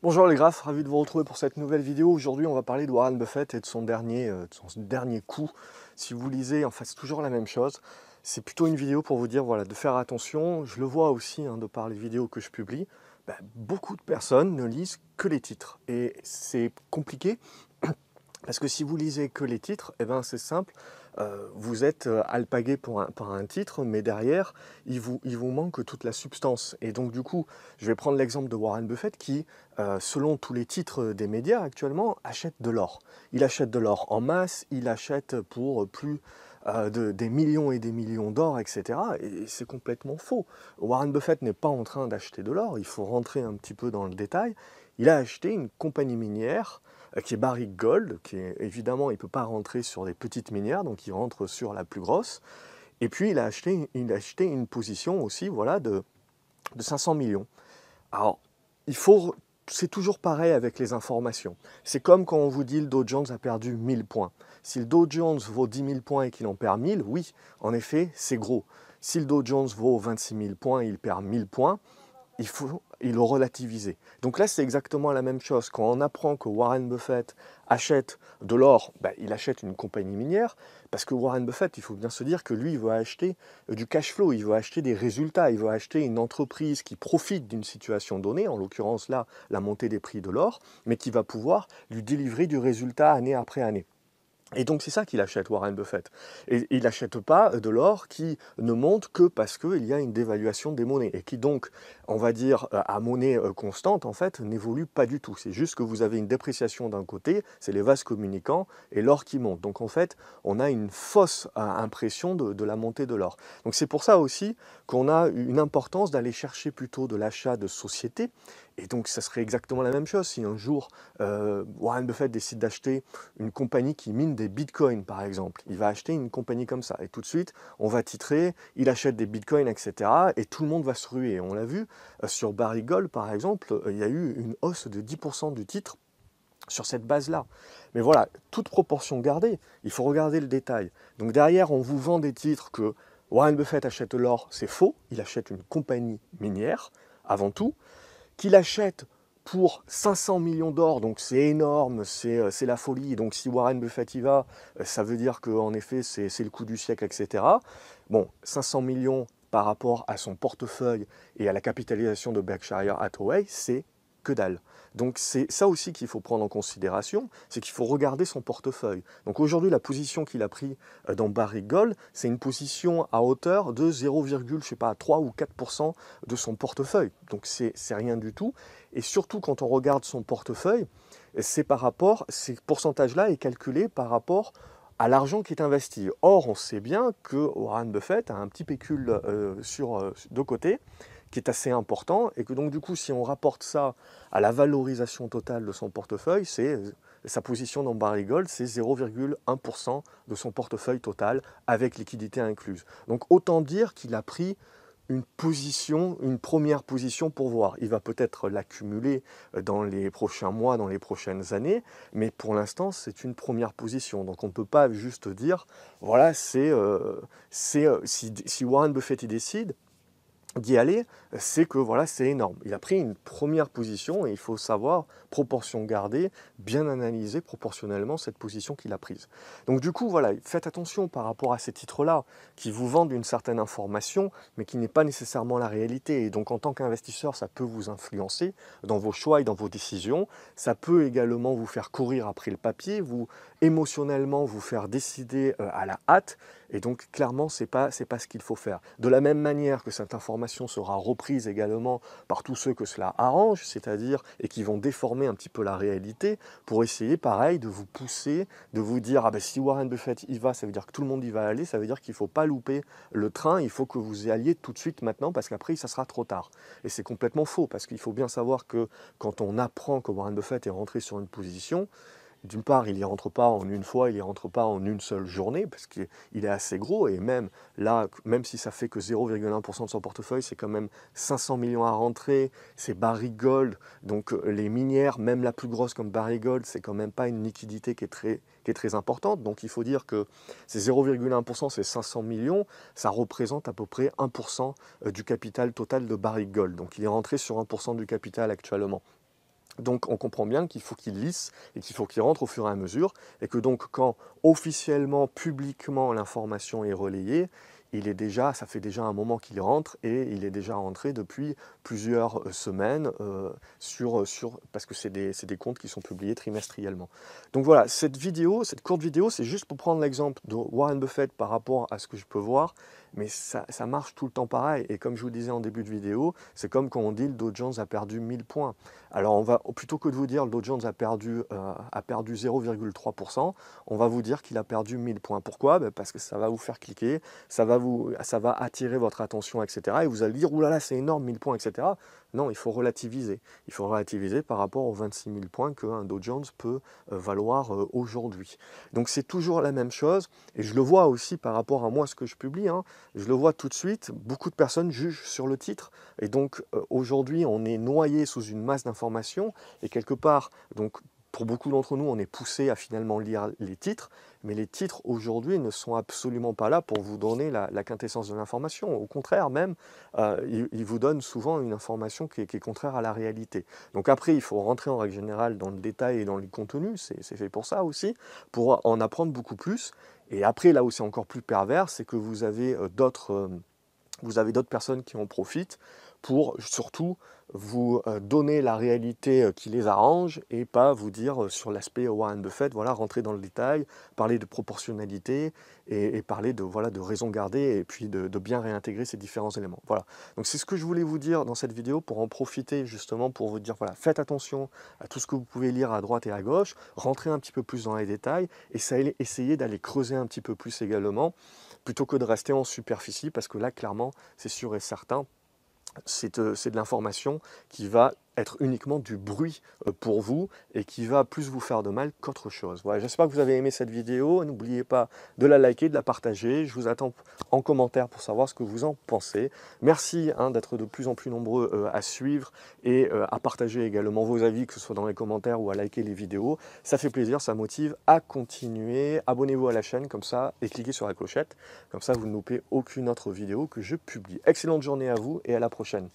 Bonjour les graphes, ravi de vous retrouver pour cette nouvelle vidéo. Aujourd'hui, on va parler de Warren Buffett et de son dernier coup. Si vous lisez, en fait, c'est toujours la même chose. C'est plutôt une vidéo pour vous dire voilà, de faire attention. Je le vois aussi de par les vidéos que je publie. Beaucoup de personnes ne lisent que les titres. Et c'est compliqué parce que si vous lisez que les titres, eh ben c'est simple, vous êtes alpagué par un titre, mais derrière, il vous manque toute la substance. Et donc du coup, je vais prendre l'exemple de Warren Buffett qui, selon tous les titres des médias actuellement, achète de l'or. Il achète de l'or en masse, il achète pour plus des millions et des millions d'or, etc. Et c'est complètement faux. Warren Buffett n'est pas en train d'acheter de l'or, il faut rentrer un petit peu dans le détail. Il a acheté une compagnie minière qui est Barrick Gold, qui est évidemment, il ne peut pas rentrer sur des petites minières, donc il rentre sur la plus grosse. Et puis il a acheté une position aussi voilà, de 500 millions. Alors, il faut, c'est toujours pareil avec les informations. C'est comme quand on vous dit le Dow Jones a perdu 1000 points. Si le Dow Jones vaut 10 000 points et qu'il en perd 1000, oui, en effet, c'est gros. Si le Dow Jones vaut 26 000 points et il perd 1000 points, il faut le relativiser. Donc là, c'est exactement la même chose. Quand on apprend que Warren Buffett achète de l'or, il achète une compagnie minière, parce que Warren Buffett, il faut bien se dire que lui, il veut acheter du cash flow, il veut acheter des résultats, il veut acheter une entreprise qui profite d'une situation donnée, en l'occurrence là, la montée des prix de l'or, mais qui va pouvoir lui délivrer du résultat année après année. Et donc c'est ça qu'il achète, Warren Buffett. Et il n'achète pas de l'or qui ne monte que parce qu'il y a une dévaluation des monnaies et qui donc, on va dire, à monnaie constante, en fait, n'évolue pas du tout. C'est juste que vous avez une dépréciation d'un côté, c'est les vases communicants, et l'or qui monte. Donc en fait, on a une fausse impression de la montée de l'or. Donc c'est pour ça aussi qu'on a une importance d'aller chercher plutôt de l'achat de sociétés. Et donc ça serait exactement la même chose si un jour Warren Buffett décide d'acheter une compagnie qui mine des bitcoins, par exemple. Il va acheter une compagnie comme ça. Et tout de suite, on va titrer, il achète des bitcoins, etc. Et tout le monde va se ruer. On l'a vu, sur Barrick Gold, par exemple, il y a eu une hausse de 10% du titre sur cette base-là. Mais voilà, toute proportion gardée, il faut regarder le détail. Donc derrière, on vous vend des titres que Warren Buffett achète l'or, c'est faux. Il achète une compagnie minière, avant tout, qu'il achète pour 500 millions d'or, donc c'est énorme, c'est la folie. Donc si Warren Buffett y va, ça veut dire qu'en effet c'est le coup du siècle, etc. Bon, 500 millions par rapport à son portefeuille et à la capitalisation de Berkshire Hathaway, c'est que dalle. Donc c'est ça aussi qu'il faut prendre en considération, c'est qu'il faut regarder son portefeuille. Donc aujourd'hui, la position qu'il a pris dans Barrick Gold, c'est une position à hauteur de 0, je sais pas, 3 ou 4% de son portefeuille. Donc c'est rien du tout. Et surtout quand on regarde son portefeuille, ces pourcentages-là est calculé par rapport à l'argent qui est investi. Or, on sait bien que Warren Buffett a un petit pécule de côté qui est assez important et que donc du coup, si on rapporte ça à la valorisation totale de son portefeuille, sa position dans Barrick Gold, c'est 0,1% de son portefeuille total avec liquidité incluse. Donc autant dire qu'il a pris une première position pour voir. Il va peut-être l'accumuler dans les prochains mois, dans les prochaines années, mais pour l'instant, c'est une première position. Donc on ne peut pas juste dire, voilà, si Warren Buffett y décide, d'y aller, c'est que voilà, c'est énorme. Il a pris une première position et il faut savoir, proportion gardée, bien analyser proportionnellement cette position qu'il a prise. Donc du coup, voilà, faites attention par rapport à ces titres-là qui vous vendent une certaine information, mais qui n'est pas nécessairement la réalité. Et donc en tant qu'investisseur, ça peut vous influencer dans vos choix et dans vos décisions. Ça peut également vous faire courir après le papier, vous émotionnellement vous faire décider à la hâte. Et donc, clairement, ce n'est pas ce qu'il faut faire. De la même manière que cette information sera reprise également par tous ceux que cela arrange, c'est-à-dire, et qui vont déformer un petit peu la réalité, pour essayer, pareil, de vous pousser, de vous dire, ah ben si Warren Buffett y va, ça veut dire que tout le monde y va aller, ça veut dire qu'il ne faut pas louper le train, il faut que vous y alliez tout de suite maintenant, parce qu'après, ça sera trop tard. Et c'est complètement faux, parce qu'il faut bien savoir que quand on apprend que Warren Buffett est rentré sur une position, d'une part, il n'y rentre pas en une fois, il n'y rentre pas en une seule journée, parce qu'il est assez gros, et même là, même si ça fait que 0,1% de son portefeuille, c'est quand même 500 millions à rentrer, c'est Barrick Gold, donc les minières, même la plus grosse comme Barrick Gold, c'est quand même pas une liquidité qui est très importante, donc il faut dire que ces 0,1%, c'est 500 millions, ça représente à peu près 1% du capital total de Barrick Gold, donc il est rentré sur 1% du capital actuellement. Donc on comprend bien qu'il faut qu'il lisse et qu'il faut qu'il rentre au fur et à mesure, et que donc quand officiellement, publiquement l'information est relayée, ça fait déjà un moment qu'il rentre, et il est déjà rentré depuis plusieurs semaines, parce que c'est des comptes qui sont publiés trimestriellement. Donc voilà, cette courte vidéo, c'est juste pour prendre l'exemple de Warren Buffett par rapport à ce que je peux voir, mais ça marche tout le temps pareil. Et comme je vous disais en début de vidéo, c'est comme quand on dit le Dow Jones a perdu 1000 points. Alors plutôt que de vous dire le Dow Jones a perdu 0,3%, on va vous dire qu'il a perdu 1000 points. Pourquoi? Ben parce que ça va vous faire cliquer, ça va attirer votre attention, etc. Et vous allez dire, oulala, c'est énorme, 1000 points, etc. Non, il faut relativiser. Il faut relativiser par rapport aux 26 000 points qu'un Dow Jones peut valoir aujourd'hui. Donc c'est toujours la même chose, et je le vois aussi par rapport à moi, ce que je publie, hein. Je le vois tout de suite, beaucoup de personnes jugent sur le titre, et donc aujourd'hui on est noyé sous une masse d'informations, et quelque part, donc pour beaucoup d'entre nous, on est poussé à finalement lire les titres, mais les titres aujourd'hui ne sont absolument pas là pour vous donner la quintessence de l'information. Au contraire même, ils vous donnent souvent une information qui est contraire à la réalité. Donc après, il faut rentrer en règle générale dans le détail et dans les contenus, c'est fait pour ça aussi, pour en apprendre beaucoup plus. Et après, là où c'est encore plus pervers, c'est que vous avez d'autres personnes qui en profitent pour surtout vous donner la réalité qui les arrange, et pas vous dire sur l'aspect Warren Buffett, voilà, rentrer dans le détail, parler de proportionnalité, et parler de, voilà, de raison gardée, et puis de bien réintégrer ces différents éléments. Voilà. Donc c'est ce que je voulais vous dire dans cette vidéo, pour en profiter justement pour vous dire, voilà, faites attention à tout ce que vous pouvez lire à droite et à gauche, rentrez un petit peu plus dans les détails, et essayez d'aller creuser un petit peu plus également, plutôt que de rester en superficie, parce que là, clairement, c'est sûr et certain, c'est de l'information qui va être uniquement du bruit pour vous, et qui va plus vous faire de mal qu'autre chose. Voilà, j'espère que vous avez aimé cette vidéo. N'oubliez pas de la liker, de la partager. Je vous attends en commentaire pour savoir ce que vous en pensez. Merci d'être de plus en plus nombreux à suivre et à partager également vos avis, que ce soit dans les commentaires ou à liker les vidéos. Ça fait plaisir, ça motive à continuer. Abonnez-vous à la chaîne comme ça, et cliquez sur la clochette. Comme ça, vous ne loupez aucune autre vidéo que je publie. Excellente journée à vous, et à la prochaine.